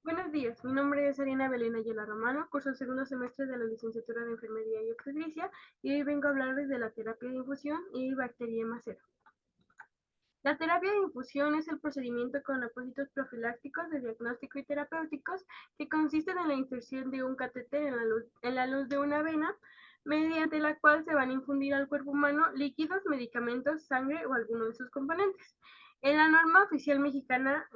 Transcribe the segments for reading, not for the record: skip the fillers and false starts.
Buenos días, mi nombre es Ariana Belén Ayala Romano, curso el segundo semestre de la licenciatura de Enfermería y Obstetricia y hoy vengo a hablarles de la terapia de infusión y bacteria cero. La terapia de infusión es el procedimiento con propósitos profilácticos de diagnóstico y terapéuticos que consisten en la inserción de un catéter en la luz de una vena, mediante la cual se van a infundir al cuerpo humano líquidos, medicamentos, sangre o alguno de sus componentes. En la norma oficial mexicana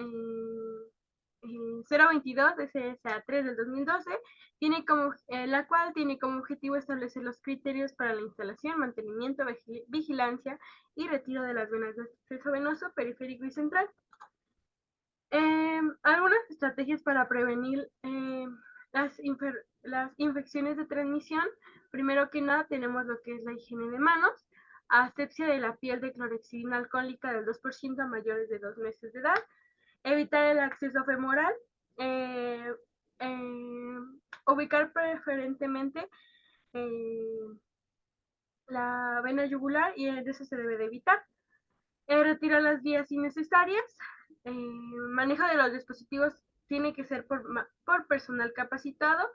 022 SSA 3 del 2012, la cual tiene como objetivo establecer los criterios para la instalación, mantenimiento, vigilancia y retiro de las venas de acceso venoso, periférico y central. Algunas estrategias para prevenir las infecciones de transmisión. Primero que nada tenemos lo que es la higiene de manos, asepsia de la piel de clorexidina alcohólica del 2% a mayores de 2 meses de edad, evitar el acceso femoral, eh, eh, ubicar preferentemente eh, la vena yugular y de eso se debe de evitar. Retirar las vías innecesarias, manejo de los dispositivos tiene que ser por personal capacitado.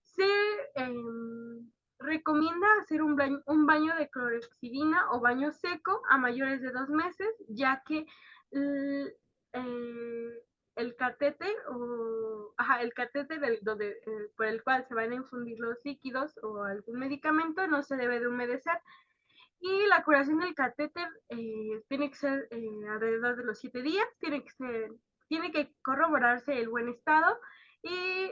Se recomienda hacer un baño de clorexidina o baño seco a mayores de 2 meses, ya que eh, el catéter por el cual se van a infundir los líquidos o algún medicamento no se debe de humedecer. Y la curación del catéter tiene que ser alrededor de los 7 días, tiene que corroborarse el buen estado y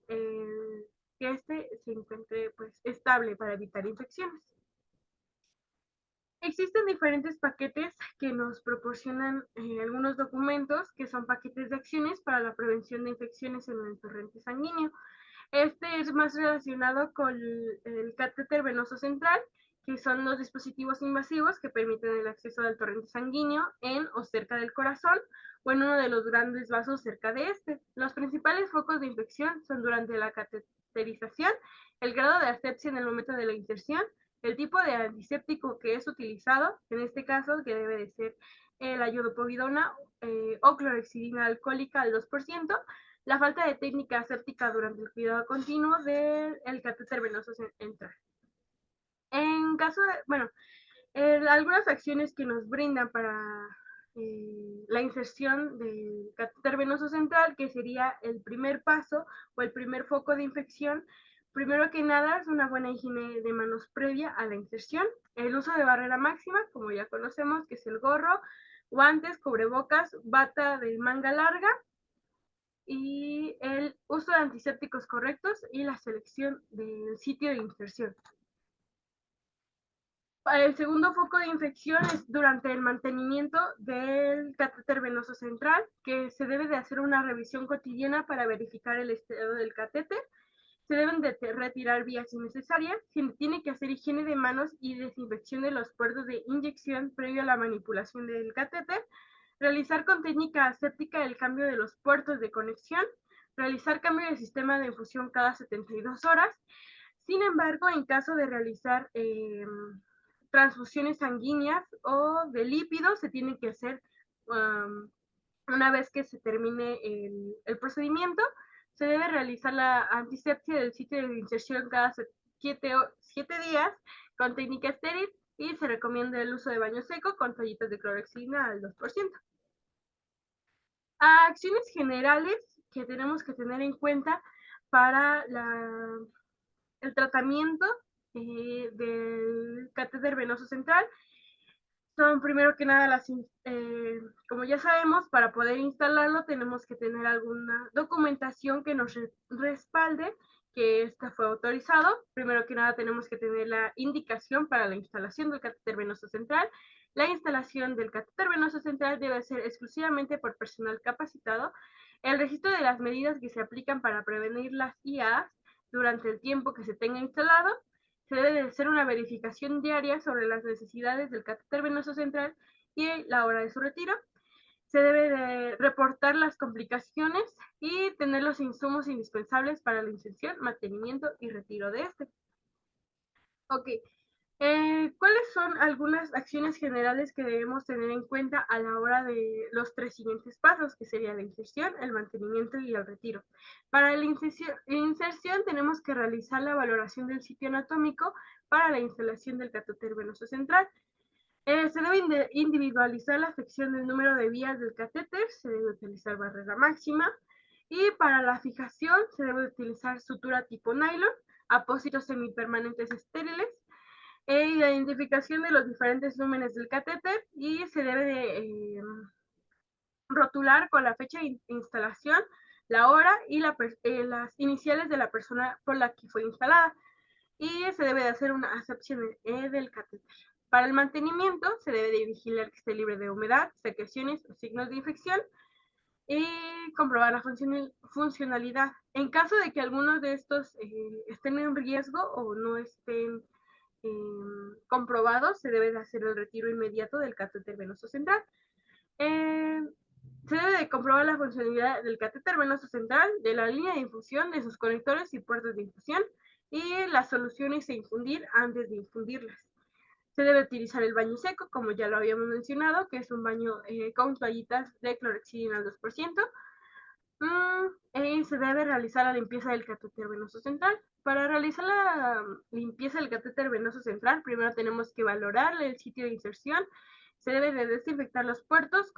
eh, que este se encuentre pues estable para evitar infecciones. Existen diferentes paquetes que nos proporcionan algunos documentos que son paquetes de acciones para la prevención de infecciones en el torrente sanguíneo. Este es más relacionado con el catéter venoso central, que son los dispositivos invasivos que permiten el acceso al torrente sanguíneo en o cerca del corazón o en uno de los grandes vasos cerca de este. Los principales focos de infección son durante la cateterización, el grado de asepsia en el momento de la inserción, el tipo de antiséptico que es utilizado, en este caso que debe de ser la iodopovidona o clorexidina alcohólica al 2%, la falta de técnica aséptica durante el cuidado continuo del catéter venoso central. En caso de, bueno, algunas acciones que nos brindan para la inserción del catéter venoso central, que sería el primer paso o el primer foco de infección. Primero que nada es una buena higiene de manos previa a la inserción, el uso de barrera máxima, como ya conocemos, que es el gorro, guantes, cubrebocas, bata de manga larga, y el uso de antisépticos correctos y la selección del sitio de inserción. El segundo foco de infección es durante el mantenimiento del catéter venoso central, que se debe de hacer una revisión cotidiana para verificar el estado del catéter. Se deben de retirar vías innecesarias, se tiene que hacer higiene de manos y desinfección de los puertos de inyección previo a la manipulación del catéter, realizar con técnica aséptica el cambio de los puertos de conexión, realizar cambio de sistema de infusión cada 72 horas. Sin embargo, en caso de realizar transfusiones sanguíneas o de lípidos, se tiene que hacer una vez que se termine el procedimiento. Se debe realizar la antisepsia del sitio de inserción cada 7 días con técnica estéril y se recomienda el uso de baño seco con toallitas de clorexidina al 2%. Acciones generales que tenemos que tener en cuenta para el tratamiento del catéter venoso central son primero que nada como ya sabemos, para poder instalarlo tenemos que tener alguna documentación que nos respalde que este fue autorizado. Primero que nada tenemos que tener la indicación para la instalación del catéter venoso central. La instalación del catéter venoso central debe ser exclusivamente por personal capacitado. El registro de las medidas que se aplican para prevenir las IAs durante el tiempo que se tenga instalado. Se debe de hacer una verificación diaria sobre las necesidades del catéter venoso central y la hora de su retiro. Se debe de reportar las complicaciones y tener los insumos indispensables para la inserción, mantenimiento y retiro de este. Ok, ¿Cuáles son algunas acciones generales que debemos tener en cuenta a la hora de los 3 siguientes pasos, que sería la inserción, el mantenimiento y el retiro? Para la inserción tenemos que realizar la valoración del sitio anatómico para la instalación del catéter venoso central. Se debe individualizar la afección del número de vías del catéter, se debe utilizar barrera máxima, y para la fijación se debe utilizar sutura tipo nylon, apósitos semipermanentes estériles, identificación de los diferentes lúmenes del catéter, y se debe de rotular con la fecha de instalación, la hora y las iniciales de la persona por la que fue instalada, y se debe de hacer una acepción del catéter. Para el mantenimiento se debe de vigilar que esté libre de humedad, secreciones o signos de infección, y comprobar la funcionalidad. En caso de que algunos de estos estén en riesgo o no estén comprobados, se debe de hacer el retiro inmediato del catéter venoso central. Eh, Se debe de comprobar la funcionalidad del catéter venoso central, de la línea de infusión, de sus conectores y puertos de infusión, y las soluciones a infundir antes de infundirlas. Se debe utilizar el baño seco, como ya lo habíamos mencionado, que es un baño con toallitas de clorexidina al 2%. Se debe realizar la limpieza del catéter venoso central. Para realizar la limpieza del catéter venoso central, primero tenemos que valorar el sitio de inserción. Se debe de desinfectar los puertos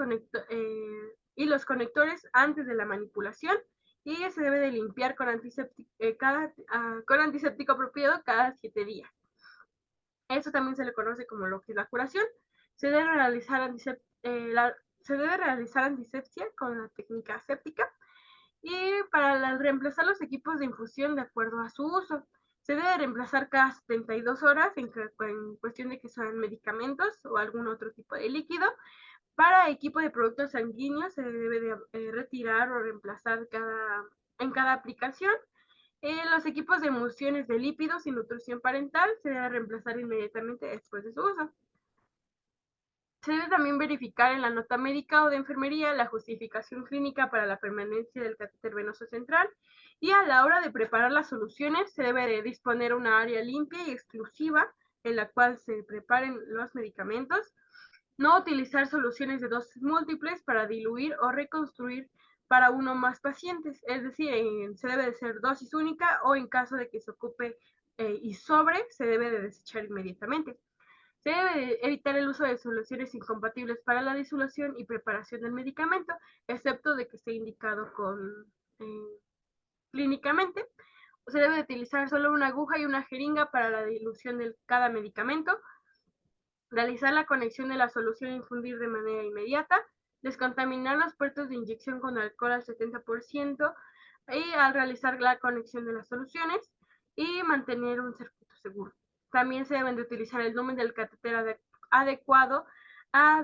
y los conectores antes de la manipulación, y se debe de limpiar con antiséptico apropiado cada 7 días. Eso también se le conoce como lo que es la curación. Se debe realizar, se debe realizar antisepsia con la técnica aséptica, y para reemplazar los equipos de infusión de acuerdo a su uso. Se debe reemplazar cada 72 horas en cuestión de que sean medicamentos o algún otro tipo de líquido. Para equipo de productos sanguíneos se debe de retirar o reemplazar en cada aplicación. Los equipos de emulsiones de lípidos y nutrición parental se debe reemplazar inmediatamente después de su uso. Se debe también verificar en la nota médica o de enfermería la justificación clínica para la permanencia del catéter venoso central, y a la hora de preparar las soluciones se debe de disponer una área limpia y exclusiva en la cual se preparen los medicamentos. No utilizar soluciones de dosis múltiples para diluir o reconstruir para uno o más pacientes, es decir, se debe de ser dosis única, o en caso de que se ocupe y sobre, se debe de desechar inmediatamente. Se debe evitar el uso de soluciones incompatibles para la disolución y preparación del medicamento, excepto de que esté indicado clínicamente. Se debe utilizar solo una aguja y una jeringa para la dilución de cada medicamento. Realizar la conexión de la solución a infundir de manera inmediata. Descontaminar los puertos de inyección con alcohol al 70% y al realizar la conexión de las soluciones, y mantener un circuito seguro. También se deben de utilizar el lumen del catéter adecuado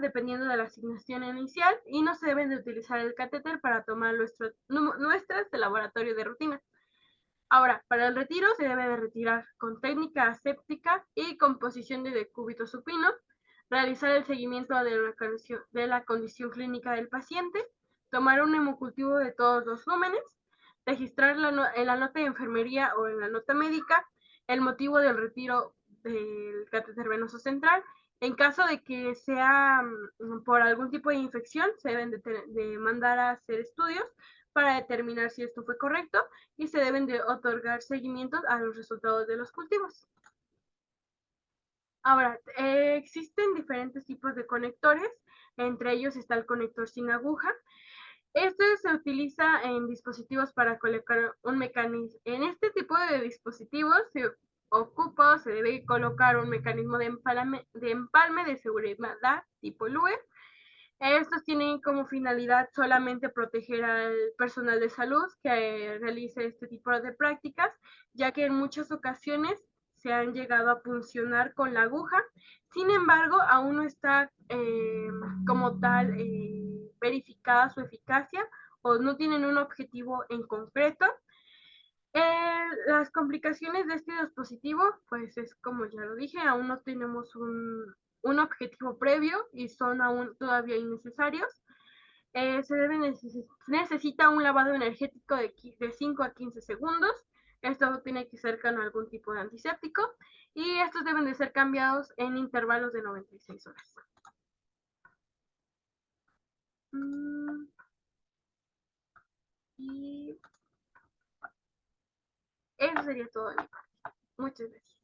dependiendo de la asignación inicial, y no se deben de utilizar el catéter para tomar muestras de laboratorio de rutina. Ahora, para el retiro se debe de retirar con técnica aséptica y con posición de decúbito supino, realizar el seguimiento de la condición clínica del paciente, tomar un hemocultivo de todos los lúmenes, registrar en la nota de enfermería o en la nota médica el motivo del retiro del catéter venoso central. En caso de que sea por algún tipo de infección, se deben de mandar a hacer estudios para determinar si esto fue correcto, y se deben de otorgar seguimientos a los resultados de los cultivos. Ahora, existen diferentes tipos de conectores, entre ellos está el conector sin aguja. Este se utiliza en dispositivos para colocar un mecanismo. En este tipo de dispositivos se debe colocar un mecanismo de empalme de seguridad tipo LUE. Estos tienen como finalidad solamente proteger al personal de salud que realice este tipo de prácticas, ya que en muchas ocasiones se han llegado a puncionar con la aguja. Sin embargo, aún no está como tal verificada su eficacia, o no tienen un objetivo en concreto. Las complicaciones de este dispositivo, pues es como ya lo dije, aún no tenemos un objetivo previo y son aún todavía innecesarios. Necesita un lavado energético de 5 a 15 segundos. Esto tiene que ser con algún tipo de antiséptico y estos deben de ser cambiados en intervalos de 96 horas. Y eso sería todo de mi parte. Muchas gracias.